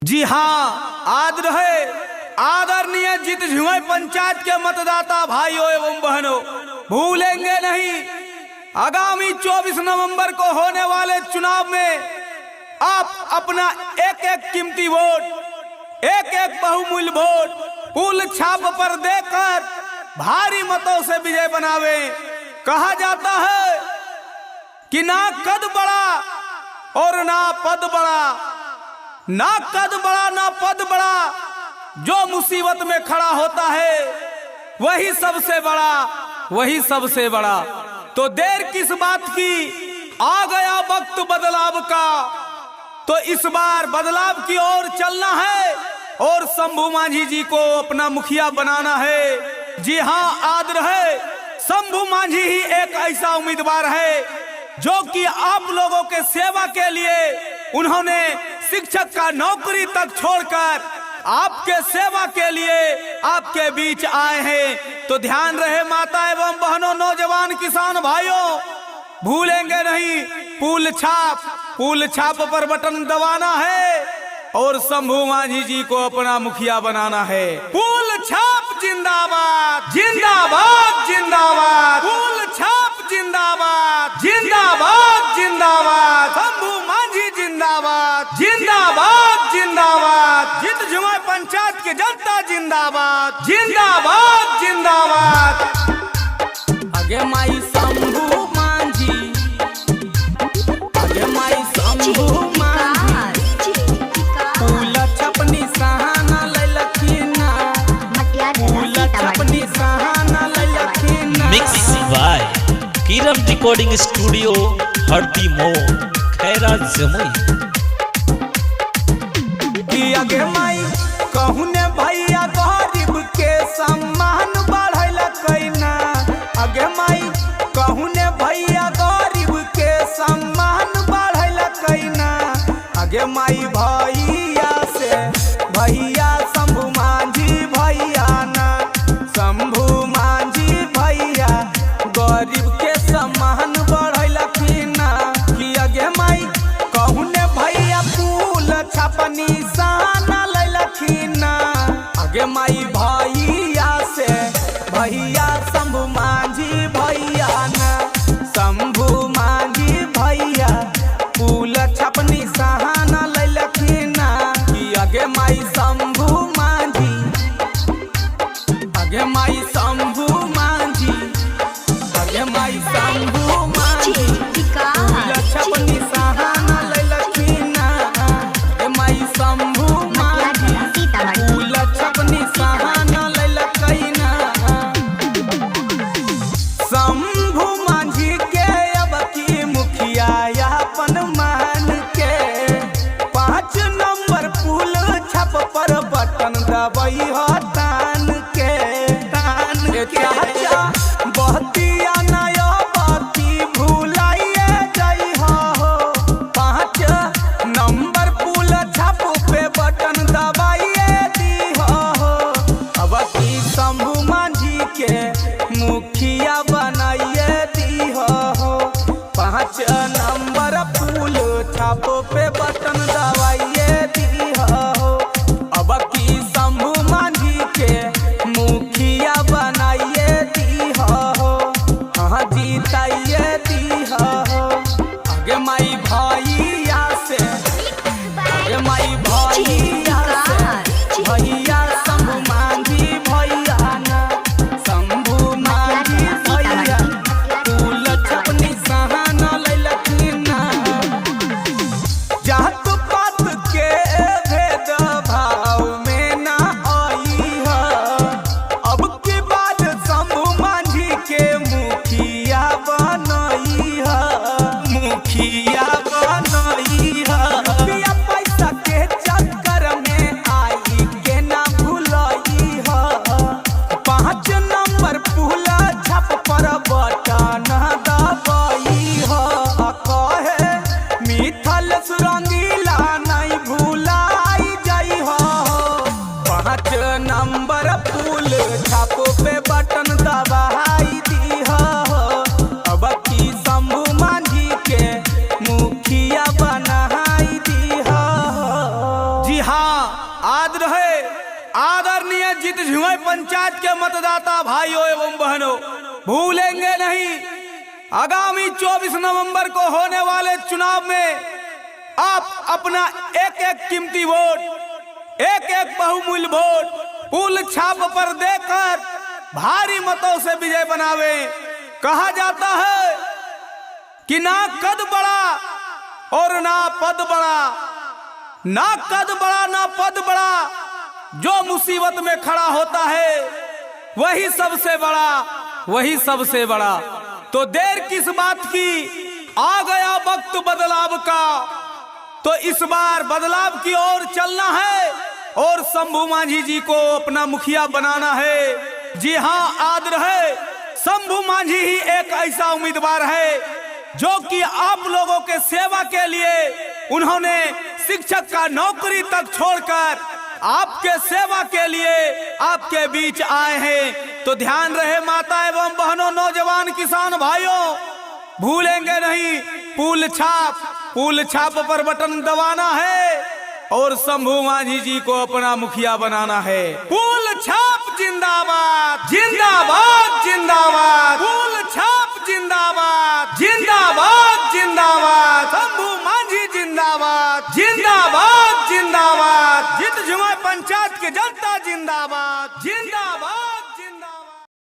जी हाँ, आज रहे आदरणीय जीत झुमय पंचायत के मतदाता भाइयों एवं बहनों, भूलेंगे नहीं आगामी 24 नवंबर को होने वाले चुनाव में आप अपना एक एक कीमती वोट, एक एक बहुमूल्य वोट पुल छाप पर देकर भारी मतों से विजय बनावे। कहा जाता है कि ना कद बड़ा और ना पद बड़ा, ना कद बड़ा ना पद बड़ा, जो मुसीबत में खड़ा होता है वही सबसे बड़ा, वही सबसे बड़ा। तो देर किस बात की, आ गया वक्त बदलाव का, तो इस बार बदलाव की ओर चलना है और शंभू मांझी जी को अपना मुखिया बनाना है। जी हाँ, आज रहे शंभू मांझी ही एक ऐसा उम्मीदवार है जो कि आप लोगों के सेवा के लिए उन्होंने शिक्षक का नौकरी तक छोड़कर आपके सेवा के लिए आपके बीच आए हैं। तो ध्यान रहे माता एवं बहनों, नौजवान किसान भाइयों, भूलेंगे नहीं पुल छाप पर बटन दबाना है और शंभू मांझी जी को अपना मुखिया बनाना है। पुल छाप जिंदाबाद जिंदाबाद जिंदाबाद, पुल छाप जिंदाबाद जिंदाबाद जिंदाबाद, शंभू मांझी जिंदाबाद जिंदाबाद जिंदाबाद, जीत झुमय पंचायत की जनता जिंदाबाद जिंदाबाद जिंदाबाद। आगे माई शंभू मांझी, आगे माई शंभू मांझी, पुल छपनी सहाना ललखीना, पुल छपनी सहाना ललखीना। Mix by Kiram recording studio Hardi मोड़ खैरा जमुई। आगे माई कहूने भैया गरीब के सम्मान बढ़ल कैना, आगे माई कहूने भैया गरीब के सम्मान बढ़ल कैना, आगे माई भैया से भैया शंभू मांझी भैया ना, शंभू मांझी भैया गरीब के सम्मान बढ़ल खीना। कि आगे माई कहूने भैया पुल छपनी सहाना ललखीना, आगे माई भैया से भैया शंभू मांझी भैया ना, शंभू मांझी भैया पुल छपनी सहाना ललखीना। कि आगे माई शंभू मांझी, आगे माई शंभू मांझी, आगे माई शंभू मांझी पुल छपनी सहाना ललखीना, आगे माई शंभू मांझी पुल छपनी सहाना ललखीना। शंभू मांझी के अब की मुखिया अपन मान के 5 नंबर पुल छप पर बटन दबई हो तान के, तान के चाचा बहतिया नया बाती भूलाइए जई हो, 5 नंबर पुल छप पे बटन दबाइए दी हो। अब की शंभू मांझी के मुखिया बनाइए दी हो, 5 नंबर पुल छाप पे बटन दबाइए दी हो। अब की शंभू मांझी के मुखिया बनाइए दी हो, हाँ जीताइए दी हो। आगे माई भैया से, आगे माई भैया से भैया शंभू मांझी भैया ना, शंभू मांझी भैया पुल छपनी सहाना ललखीना। जात पात के भेद भाव में ना आई है, अब की बात शंभू मांझी के मुखिया बनई है, मुखिया बनई है। रुपया पैसा के चक्कर में आई के ना भूलई है, 5 नंबर पुल छप पर बटन दबई है। कहे मिथल सुरंगीला नहीं भूलाई जई हो, 5 नंबर पुल छप पे बटन दबाई दी हो। अब की शंभू मांझी के मुखिया बनाई दी हो। जी हाँ, आज रहे आदरणीय जित झुंझुनू पंचायत के मतदाता भाइयों एवं बहनों, भूलेंगे नहीं आगामी 24 नवंबर को होने वाले चुनाव में आप अपना एक एक कीमती वोट, एक एक बहुमूल्य वोट पुल छाप पर देकर भारी मतों से विजय बनावे। कहा जाता है कि ना कद बड़ा और ना पद बड़ा, ना कद बड़ा ना पद बड़ा, जो मुसीबत में खड़ा होता है वही सबसे बड़ा, वही सबसे बड़ा। तो देर किस बात की, आ गया वक्त बदलाव का, तो इस बार बदलाव की ओर चलना है और शंभू मांझी जी को अपना मुखिया बनाना है। जी हाँ, आदर है, शंभू मांझी ही एक ऐसा उम्मीदवार है जो कि आप लोगों के सेवा के लिए उन्होंने शिक्षक का नौकरी तक छोड़कर आपके सेवा के लिए आपके बीच आए हैं। तो ध्यान रहे माता एवं बहनों, नौजवान किसान भाइयों, भूलेंगे नहीं पुल छाप पर बटन दबाना है और शंभू मांझी जी को अपना मुखिया बनाना है। पुल छाप जिंदाबाद, जिंदाबाद, जिंदाबाद, पुल छाप जिंदाबाद, जिंदाबाद, जिंदाबाद, शंभू मांझी जिंदाबाद, जिंदाबाद, जिंदाबाद, जित झुंझुनू पंचायत की जनता जिंदाबाद, जिंदाबाद।